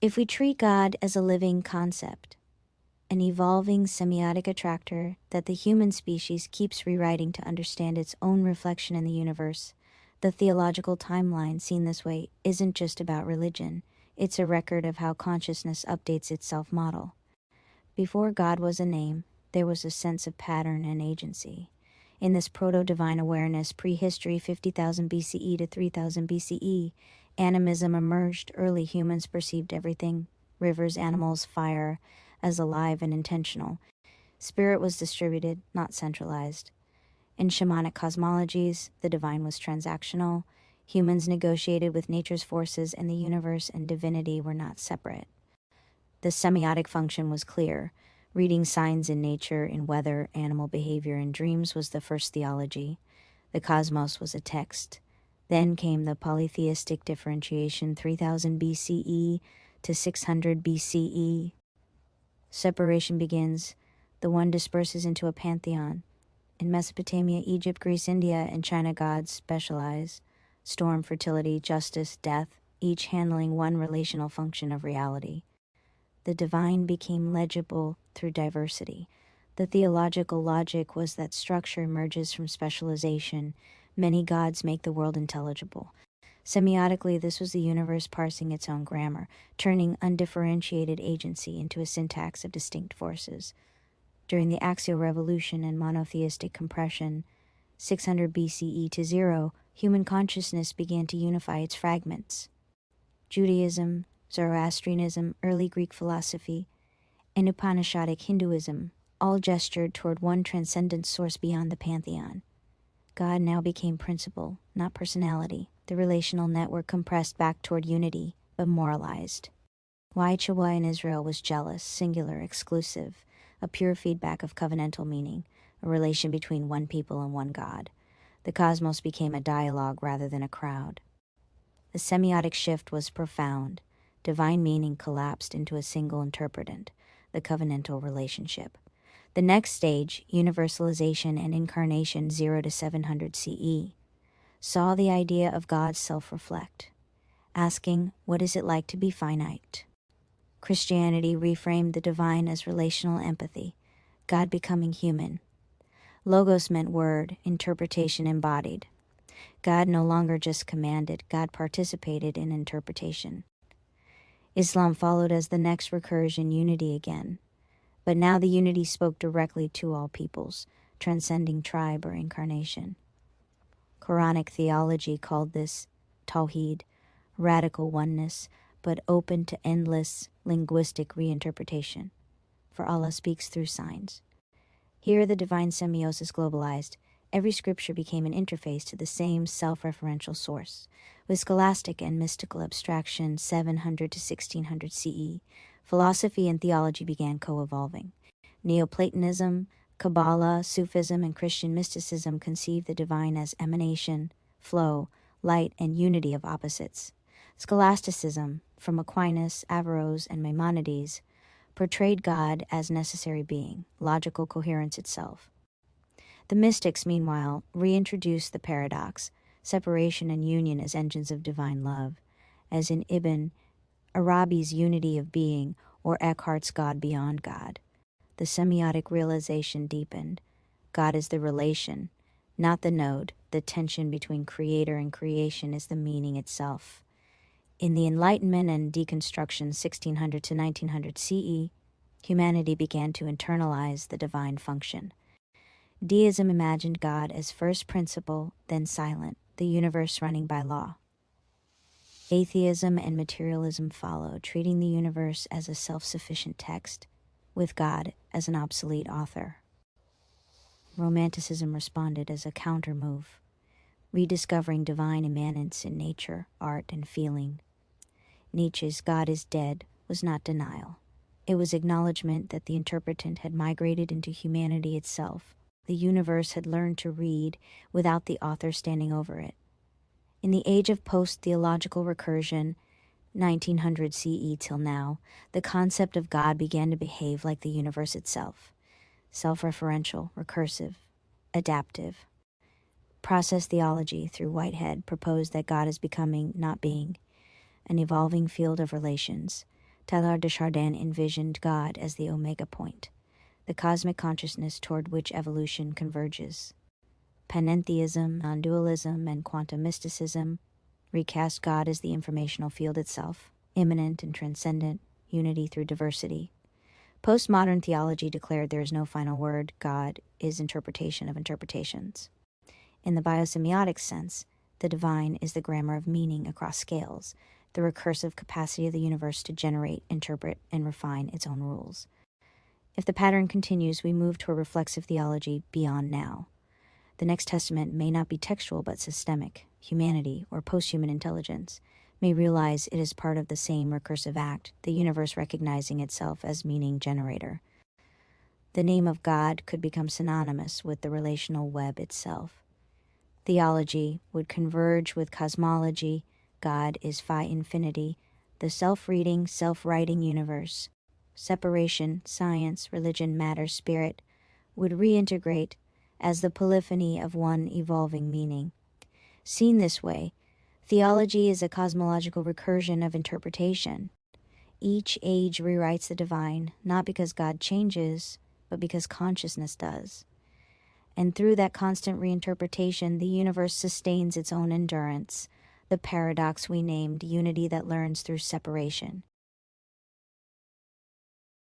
If we treat God as a living concept, an evolving semiotic attractor that the human species keeps rewriting to understand its own reflection in the universe, the theological timeline seen this way isn't just about religion, it's a record of how consciousness updates its self-model. Before God was a name, there was a sense of pattern and agency. In this proto-divine awareness, prehistory 50,000 BCE to 3000 BCE, animism emerged. Early humans perceived everything, rivers, animals, fire, as alive and intentional. Spirit was distributed, not centralized. In shamanic cosmologies, the divine was transactional. Humans negotiated with nature's forces, and the universe and divinity were not separate. The semiotic function was clear. Reading signs in nature, in weather, animal behavior, and dreams was the first theology. The cosmos was a text. Then came the polytheistic differentiation 3000 BCE to 600 BCE. Separation begins. The one disperses into a pantheon. In Mesopotamia, Egypt, Greece, India, and China, gods specialize. Storm, fertility, justice, death, each handling one relational function of reality. The divine became legible through diversity. The theological logic was that structure emerges from specialization. Many gods make the world intelligible. Semiotically, this was the universe parsing its own grammar, turning undifferentiated agency into a syntax of distinct forces. During the axial revolution and monotheistic compression, 600 BCE to 0, human consciousness began to unify its fragments. Judaism, Zoroastrianism, early Greek philosophy, and Upanishadic Hinduism all gestured toward one transcendent source beyond the pantheon. God now became principle, not personality. The relational network compressed back toward unity, but moralized. Why Chihuahua in Israel was jealous, singular, exclusive, a pure feedback of covenantal meaning, a relation between one people and one God. The cosmos became a dialogue rather than a crowd. The semiotic shift was profound. Divine meaning collapsed into a single interpretant, the covenantal relationship. The next stage, universalization and incarnation 0 to 700 CE, saw the idea of God self-reflect, asking, what is it like to be finite? Christianity reframed the divine as relational empathy, God becoming human. Logos meant word, interpretation embodied. God no longer just commanded, God participated in interpretation. Islam followed as the next recursion, unity again. But now the unity spoke directly to all peoples, transcending tribe or incarnation. Quranic theology called this Tawheed, radical oneness, but open to endless linguistic reinterpretation. For Allah speaks through signs. Here the divine semiosis globalized. Every scripture became an interface to the same self-referential source. With scholastic and mystical abstraction 700 to 1600 CE, philosophy and theology began co-evolving. Neoplatonism, Kabbalah, Sufism, and Christian mysticism conceived the divine as emanation, flow, light, and unity of opposites. Scholasticism, from Aquinas, Averroes, and Maimonides, portrayed God as necessary being, logical coherence itself. The mystics, meanwhile, reintroduced the paradox, separation and union as engines of divine love, as in Ibn Arabi's unity of being or Eckhart's God beyond God. The semiotic realization deepened. God is the relation, not the node. The tension between creator and creation is the meaning itself. In the Enlightenment and deconstruction 1600 to 1900 CE, humanity began to internalize the divine function. Deism imagined God as first principle, then silent, the universe running by law. Atheism and materialism followed, treating the universe as a self-sufficient text, with God as an obsolete author. Romanticism responded as a counter-move, rediscovering divine immanence in nature, art, and feeling. Nietzsche's God is dead was not denial. It was acknowledgement that the interpretant had migrated into humanity itself. The universe had learned to read without the author standing over it. In the age of post-theological recursion, 1900 CE till now, the concept of God began to behave like the universe itself. Self-referential, recursive, adaptive. Process theology through Whitehead proposed that God is becoming, not being, an evolving field of relations. Teilhard de Chardin envisioned God as the omega point, the cosmic consciousness toward which evolution converges. Panentheism, non-dualism, and quantum mysticism recast God as the informational field itself, immanent and transcendent, unity through diversity. Postmodern theology declared there is no final word. God is interpretation of interpretations. In the biosemiotic sense, the divine is the grammar of meaning across scales, the recursive capacity of the universe to generate, interpret, and refine its own rules. If the pattern continues, we move to a reflexive theology beyond now. The next testament may not be textual but systemic. Humanity, or posthuman intelligence, may realize it is part of the same recursive act, the universe recognizing itself as meaning generator. The name of God could become synonymous with the relational web itself. Theology would converge with cosmology. God is phi infinity, the self-reading, self-writing universe. Separation, science, religion, matter, spirit would reintegrate as the polyphony of one evolving meaning. Seen this way, theology is a cosmological recursion of interpretation. Each age rewrites the divine, not because God changes, but because consciousness does. And through that constant reinterpretation, the universe sustains its own endurance, the paradox we named unity that learns through separation.